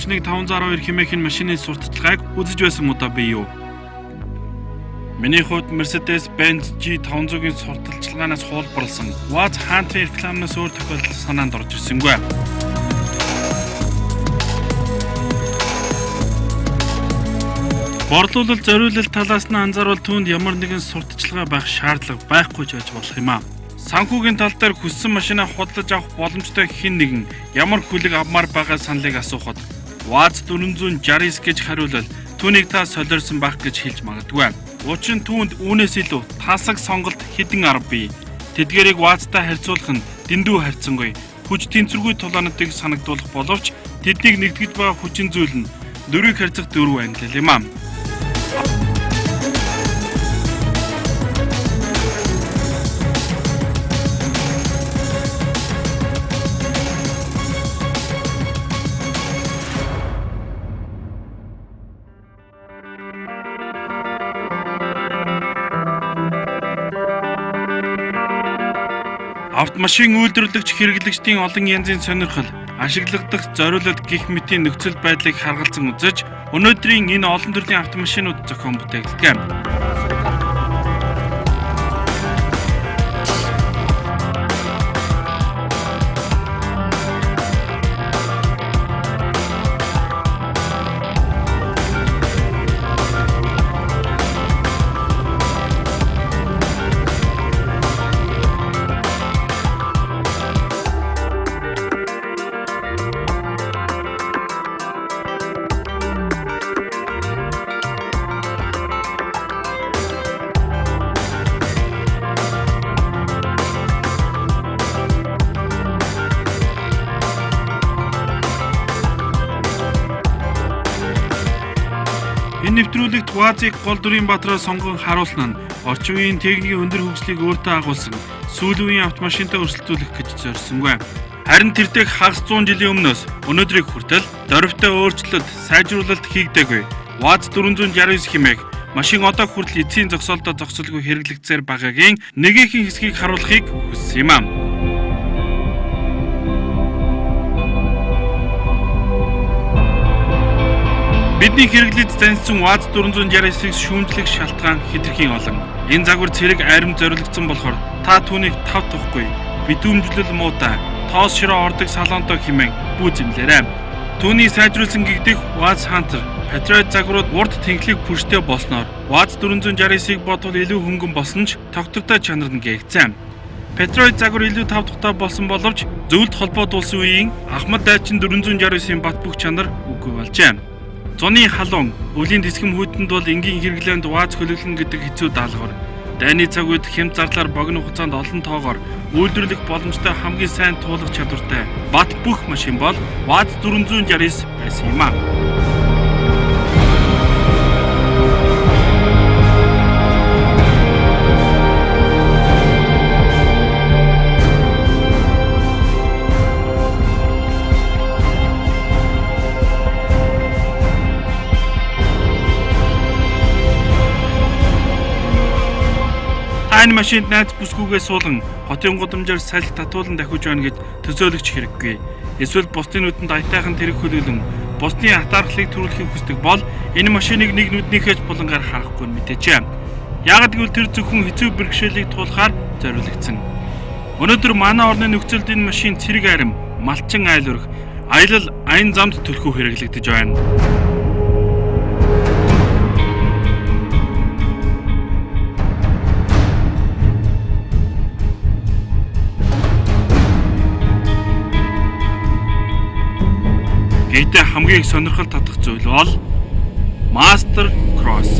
31512 хэмээхэн машины сурталчилгааг үзэж байсан удаа бий юу? Миний хувьд Mercedes-Benz G500-ийн сурталчилгаанаас хуулбарласан Watts Hunter рекламнаас өөр тохиолдол санаанд орж ирсэнгүй. Борлуулалт зориулалт талаас нь анзаарвал түүнд ямар нэгэн сурталчилгаа байх шаардлага байхгүй ч байж болох юм аа. Санхүүгийн тал дээр хүссэн машинаа худалдаж авах боломжтой хэн нэгэн ямар хүлэг авмаар байгаа саналыг асуухад Watts 469 гэж хариулал түүнийг та солиорсон байх гэж хэлж магадгүй. Учир нь түүнд үүнээс илүү тасаг сонголт хэдэн арга бий. Тэдгээрийг Watts-тай харьцуулах нь дэндүү харьцангуй хүч тэнцвэргүй тулаануудыг санагдуулах боловч тэднийг нэгтгэж байгаа хүчин зүйл нь дөрвийг харьцах дөрөв англи юм аа. Автомашин үйлдвэрлэгч хэрэглэгчдийн олон янзын сонирхол, ашиглагдах зориулалт гэх мэтийн нөхцөл байдлыг харгалзан үзэж, өнөөдрийн энэ олон төрлийн автомашинууд зохион бүтээгддэг. Энэ нэвтрүүлэгт Watts-ыг гол дүрийн баатраар сонгон харуулсан нь орчин үеийн техникийн өндөр хөгжлийг өөртөө агуулсан сүүлийн үеийн автомашинтай өрсөлдүүлэх гэж зорьсонгүй. Харин тэрдээ хагас 100 жилийн өмнөөс өнөөдрийг хүртэл дөрвтэй өөрчлөлт, сайжруулалт хийгдээгүй. Watts 469 хэмээх машин одоо хүртэл эцсийн зогсоолдоо зогсолгүй хэрэглэгдсээр байгаагийн нэгэн хэсгийг харуулахыг хүссэн юм аа. Бидний хэрэглэж занцсан Watts 469-ийг шүүмжлэх шалтгаан хэтэрхий олон. Энэ загвар цэрэг арим зориулагдсан болохоор та түүнийг тав тухгүй, битүүмжлэл муутай, тоос широо ордог салонтой хэмээн бүү зэмлээрэй. Түүний сайжруулсан гэгдэх Watts Hunter Patriot загварууд урд тэнхлэг пүштэй болсноор Watts 469-ийг бодвол илүү хөнгөн болсон ч тогтвортой чанар нь гээгцэн. Patriot загвар илүү тав тухтай болсон боловч зөвлөлт холбоотуулсан үеийн Ахмад дайчин 469-ийн бат бүх чанар үгүй болжээ. Зуны халуун, өвлийн тэсгэм хүйтэнд бол энгийн хэрэглээнд Watts хөлөглөн гэдэг хэцүү даалгавар. Дайны цаг үед хямд зарлаар богино хугацаанд олон тоогоор үйлдвэрлэх боломжтой хамгийн сайн туулах чадвартай бат бүх машин бол Watts 469 байсан юм аа. Энэ машинд найз бүсгүйгээ суулган хотын гудамжаар салхи татуулан давхиж байна гэж төсөөлөгч хэрэггүй. Эсвэл бусдын нүдэнд аятайхан тэрэг хөлөөлөн бусдын атаархлыг төрүүлэхийг хүсдэг бол энэ машиныг нэг нүднийхээ ч булангаар харахгүй нь мэдээч. Яагад гэвэл тэр зөвхөн хэцүү бэрхшээлийг туулахаар зориулагдсан. Өнөөдөр манай орны нөхцөлд энэ машин цэрэг арим, малчин айл өрх, аялал аян замд төлхөө хэрэглэгдэж байна. Гэхдээ хамгийн их сонирхол татах зүйл бол Master Cross.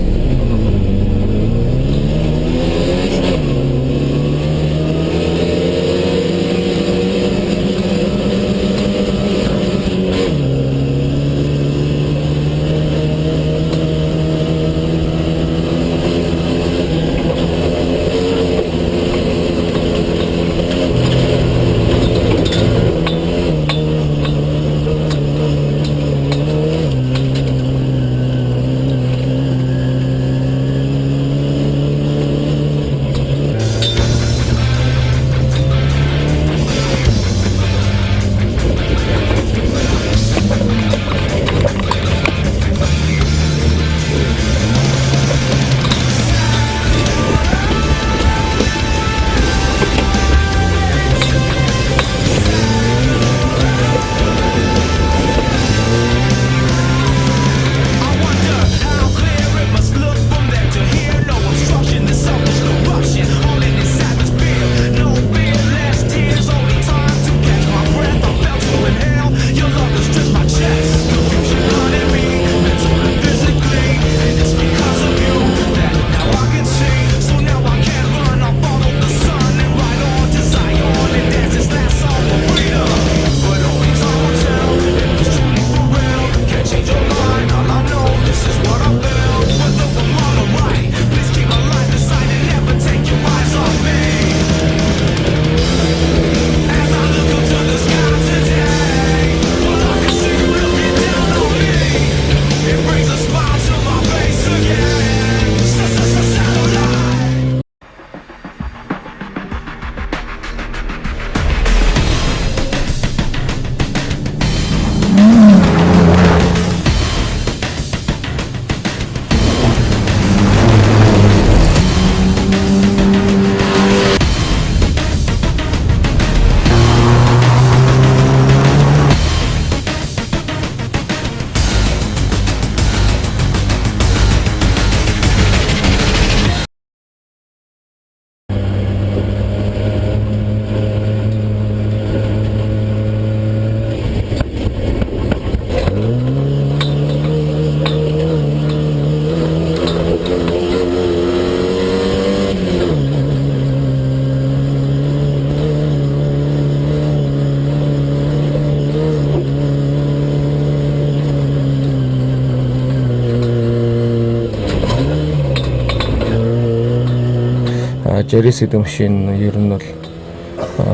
Жарис гэдэг машин ер нь бол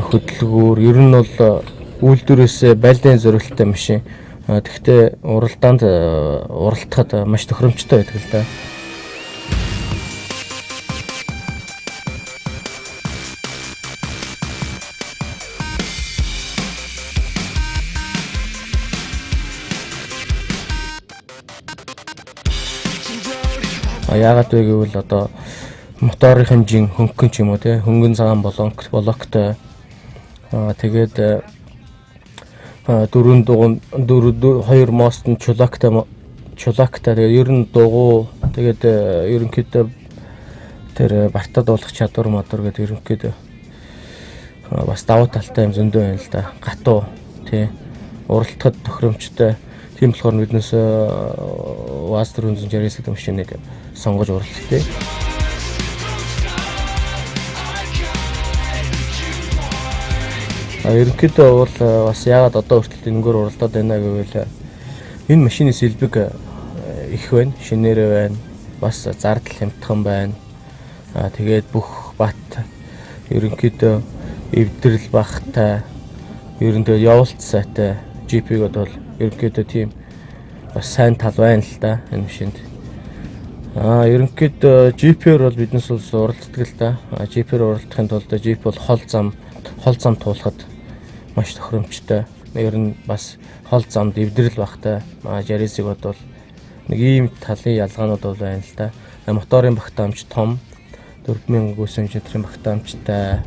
хөдөлгүүр ер нь бол үйлдвэрээс байлдааны зорилттой машин. Тэгэхдээ уралдаанд уралдахад маш тохиромжтой байдаг л да. Яагаад вэ гэвэл одоо моторын хэмжээ хөнгөн ч юм уу те хөнгөн цагаан блоктой тэгээд хоёр мост нь чулактай тэгээд ер нь дугуй тэгээд ерөнхийдөө тэр бартад болох чадвар модор гэдэг ерөнхийдөө бас давуу талтай юм зөндөө байна л да. Гатуу тий уралдахад тохиромжтой. Тийм болохоор биднээс ВАЗ 460 гэдэг машиныг сонгож уралдтыг. Ерөнхийдөө бол бас яагаад одоо хүртэл энэгээр уралдаад байна гэвэл энэ машины сэлбэг их байна, шинээрээ байна, бас зардал хямдхан байна. Тэгээд бүх бат ерөнхийдөө эвдрэл багтай, ерөнхийдөө явуулт сайтай GP-гээд бол ерөнхийдөө тийм бас сайн тал байна л да энэ машинд. Ерөнхийдөө GP-ээр бол биднес бол уралддаг л да. GP-ээр уралдахын тулд GP бол хол зам туулахад маш тохиромжтой. Ер нь бас хол замд эвдрэл багтай. Жарисыг бол нэг ийм талын ялгаанууд бол байна л да. Моторын багтаамж том 4000 г/м багтаамжтай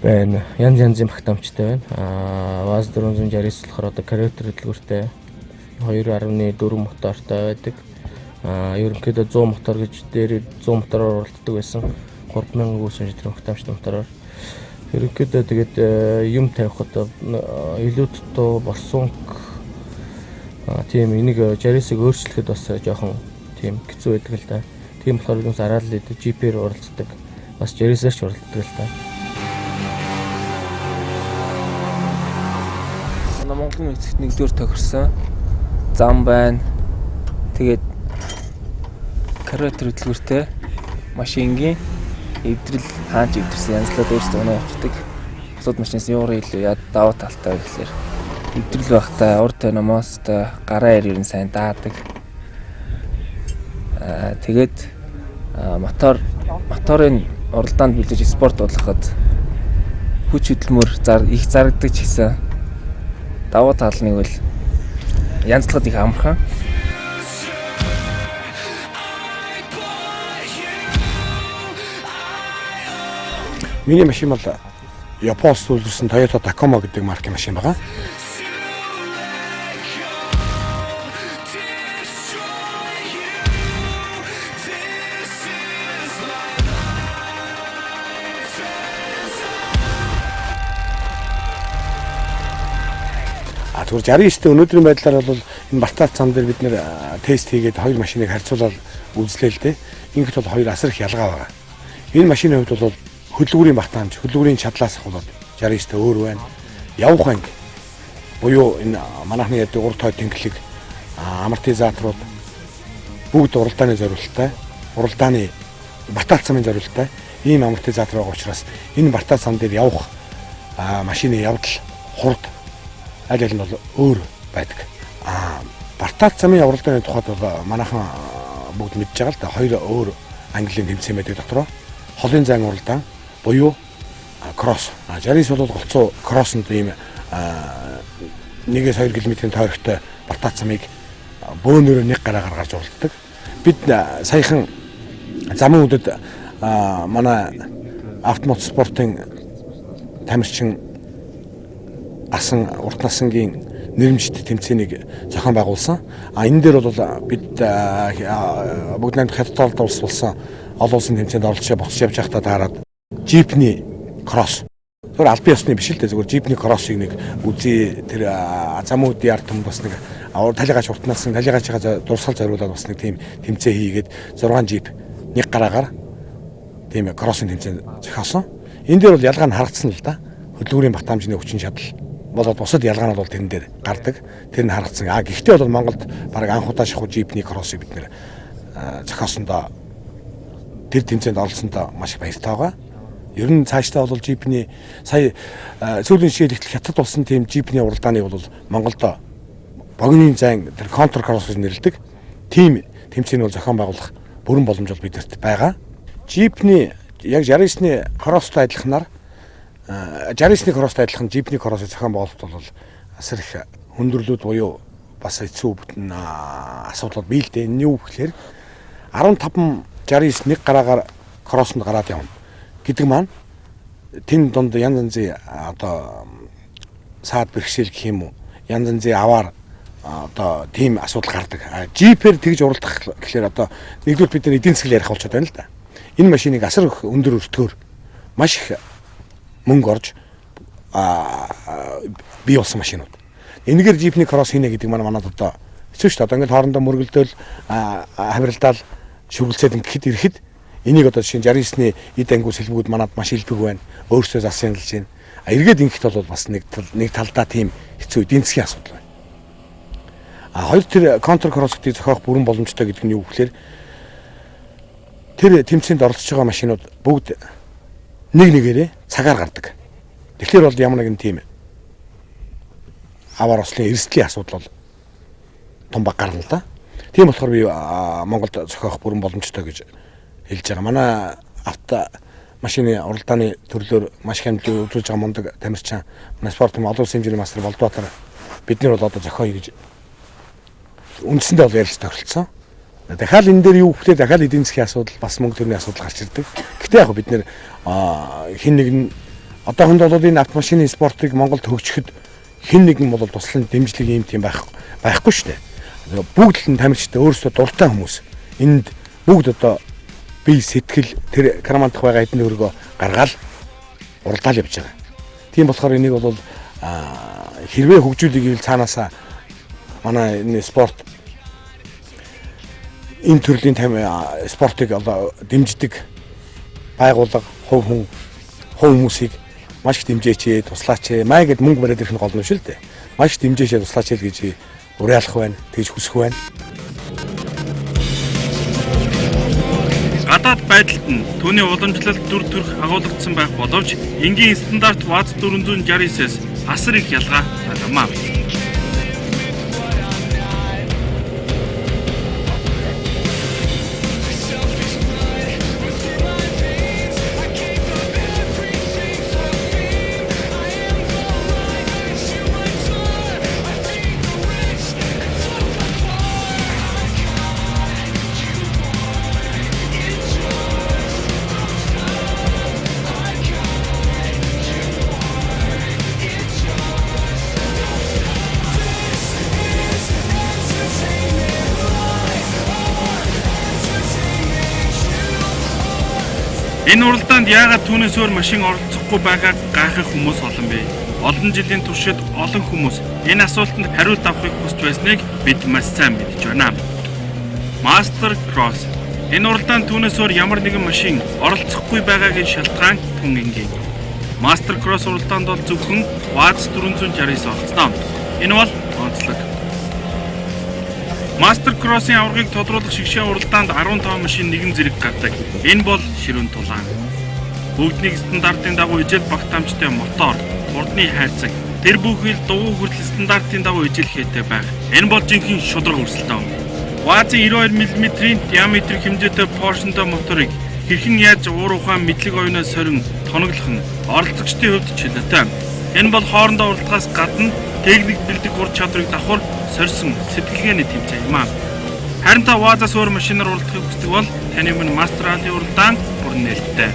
байна. Янзын багтаамжтай байна. ВАЗ 460 болохоор одоо карбюратор хөдөлгөөртэй 2.4 мотортой байдаг. Ерөнхийдөө 100 мотор гэж дээр 100 мотороор уралддаг байсан. 3000 г/м багтаамжтай мотороор. Ерөнхийдөө тэгээд юм тавихад илүү дутуу борсонг тийм энийг жарисыг өөрчлөхөд бас жоохон тийм хэцүү байдаг л да. Тийм болохоор бид араал GP-ээр уралддаг. Бас жарисээр ч уралддаг л да. Монголын эцэгт нэгдүгээр тохирсон зам байна. Тэгээд карбюратор хөдөлгөөртэй машингийн эвдрэл хаач эвдэрсэн янзлаад өөрсдөө өнөө явцдаг. Бусад машинаас юурын илүү даваа талтай гэхэлэр эвдрэл багтай, урд тономостой, гараа ер нь сайн даадаг. Тэгээд моторын уралдаанд бэлдэж спорт болгоход хүч хөдөлмөр их зарагддаг ч гэсэн даваа тал нь бол янзлахад их амархан. Миний машин бол Японоос үйлдвэрлэсэн Toyota Tacoma гэдэг маркийн машин байгаа. Тэгвэл 69-т өнөөдрийн байдлаар бол энэ Бартаат цам дээр бид нэр тест хийгээд хоёр машиныг харьцуулаад үзлээ л дээ. Ингээд бол хоёр асар их ялгаа байгаа. Энэ машины хувьд бол хөдөлгүүрийн багтаамж, хөдөлгүүрийн чадлаас ахвал 69-т өөр байна. Явах анги буюу энэ манайхны яд урд тоо тэнглэг амортизаторууд бүгд уралдааны зориулттай, уралдааны Бартаат цамын зориулттай ийм амортизатор байгаа учраас энэ Бартаат цам дээр явах машины явдал хурд аль аль нь бол өөр байдаг. Бартаат цамын уралдааны тухайд бол манайхан бүгд мэдж байгаа л да. Хоёр өөр английн тэмцээн байдаг дотроо. Холын зайн уралдаан буюу кросс. Жарис бол голцоо кроссонд ийм 1-2 км-ийн тойрогтой Бартаат цамыг бөөнөрөө нэг гараагаар гарч уралддаг. Бид саяхан замын үдэд манай автомот спортын тамирчин асан урт насангийн нэрмжит тэмцээнийг зохион байгуулсан. Энэ дээр бол бид бүгд найрамд хятад улс болсон олон улсын тэмцээнд оролцож буцаж явж байхдаа таарад жипний кросс. Зүгээр албан ёсны биш л дээ. Зүгээр жипний кроссыг нэг үзээ тэр замуудын ард түмэнд бас нэг талигач урт насны талигачаа дурсгал зориулаад бас нэг тийм тэмцээ хийгээд 6 жип нэг гараагаар тийм кроссын тэмцээнд зохиосон. Энэ дээр бол ялгаа нь харагдсан л да. Хөдөлгүүрийн багтаамжны хүчин чадал болоод бусад ялгаанууд бол тэрэн дээр гардаг. Тэр нь харагдсан. Гэхдээ бол Монголд баг анх удаа шахуу жипний кроссыг бид нэр зохиосондоо тэр тэмцээнд оролцсондоо маш их баяртай байгаа. Ер нь цаашдаа бол GP-ний сая сүүлийн жишээлбэл хятад улсын тийм GP-ний уралдааны бол Монголд богино зайн тэр контр кросс гэж нэрлэдэг. Тим тэмцээний бол зохион байгуулах бүрэн боломж бол бидэрт байгаа. GP-ний яг 69-ний кросстой адилханаар 69-ний кросстой адилхан GP-ний кроссыг зохион байгуулалт бол асар их хөндөрлүүд буюу бас хэцүү бүтэн асуудал бий л дээ. Энэ юу гэхээр 15 69 нэг гараагаар кросsoнд гараад явна гэдэг маань тэн донд янз янзын одоо саад бэрхшээл гэх юм уу янз янзын аваар одоо тийм асуудал гардаг. GP-ээр тэгж уралдах гэхээр одоо нэгдүгээр бид нар эдийн засаг ярих болчиход байна л да. Энэ машиныг асар их өндөр өртгөөр маш их мөнгө орж бий болсон машинууд. Энэгээр GP-ний кросс хийнэ гэдэг маань манад одоо хэцүү шүү дээ. Одоо ингээд хоорондоо мөргөлдөөл хамралдаал шүглцээд ингээд ирэхэд энийг одоо жишээ нь 69-ний эд ангиу сэлбүүд манад маш илбэг байна. Өөрсдөө засаалж байна. Эргээд ингээд бол бас нэг талдаа тийм хэцүү эдийн засгийн асуудал байна. Хоёр тэр контр кросс гэдгийг зохиох бүрэн боломжтой гэдэг нь юу гэхээр тэр тэмцээнд оролцож байгаа машинууд бүгд нэг нэгээрээ цагаар гардаг. Тэгэхээр бол ямар нэгэн тийм аваар ослын эрсдлийн асуудал бол том баг гарна л да. Тийм болохоор би Монголд зохиох бүрэн боломжтой гэж хэлж байгаа. Манай авто машины уралдааны төрлөөр маш их хэмжээнд үзүүлж байгаа мундаг тамирчин манай спорт олон улсын хэмжээний мастер Болдбаатар бид нар бол одоо зохиоё гэж үндсэндээ бол ярилцж тохиролцсон. Дахиад энэ дээр юу гэхээр дахиад эдийн засгийн асуудал бас мөнгө төрний асуудал гарч ирдэг. Гэхдээ яг бид нэр хин нэг нь одоохондоо бол энэ автомашины спортыг Монголд хөгжихэд хин нэгэн бол туслан дэмжлэг юм тийм байхгүй шүү дээ. Бүгд л тамирчтай өөрсдөө дуртай хүмүүс. Энд бүгд одоо бие сэтгэл тэр кармантах байгаа эдний өргөө гаргаал уралдаал явж байгаа. Тийм болохоор энийг бол хэрвээ хөгжүүлэх гэвэл цаанаасаа манай энэ спорт энэ төрлийн спортыг одоо дэмждэг байгууллага хувь хүмүүсийг маш их дэмжээч, туслаач, маа гэд мөнгө бариад ирэх нь гол нь шүү дээ. Маш их дэмжээч, туслаач гэж уриалах байна, тэгж хүсэх байна. Гадаад байдалд нь түүний уламжлалт дүр төрх агуулгдсан байх боловч энгийн стандарт ВАЗ 469-с асар их ялгаа гаргамаа. Энэ уралдаанд яагаад түүнээс өөр машин оролцохгүй байгааг гайхах хүмүүс олон бай. Олон жилийн туршид олон хүмүүс энэ асуултанд хариулт авахыг хүсч байсныг бид маш сайн мэдж байна. Master Cross. Энэ уралдаанд түүнээс өөр ямар нэгэн машин оролцохгүй байгаагийн шалтгаан түн энгийн. Master Cross уралдаанд бол зөвхөн ВАЗ 469 оролцсон. Энэ бол онцлог. Master Cross-ийн аваргыг тодруулах шигшээ уралдаанд 15 машин нэгэн зэрэг гардаг. Энэ бол ширүүн тулаан. Бүгднийг стандартын дагуу ижил багтаамжтай мотор, урдны хайрцаг, тэр бүхэл дугуй хүртэл стандартын дагуу ижилхээтэй байх. Энэ бол жинхэнэ шударга өрсөлдөөн. ВАЗ-ийн 92 мм-ийн диаметр хэмжээтэй Porsche-д моторыг хэрхэн яаж уур ухаан мэдлэг оюунаас сорин тоноглох нь оролцогчдын хувьд чөлөөтэй. Энэ бол хоорондоо уралдахаас гадна техник бэлдэх ур чадварыг давхар сорьсон сэтгэлгээний тэмцээн юм аа. Харин та ВАЗ-аас өөр машинаар уралдахыг хүсдэг бол таны өмнө Master Rally уралдаан бүрэн нээлттэй.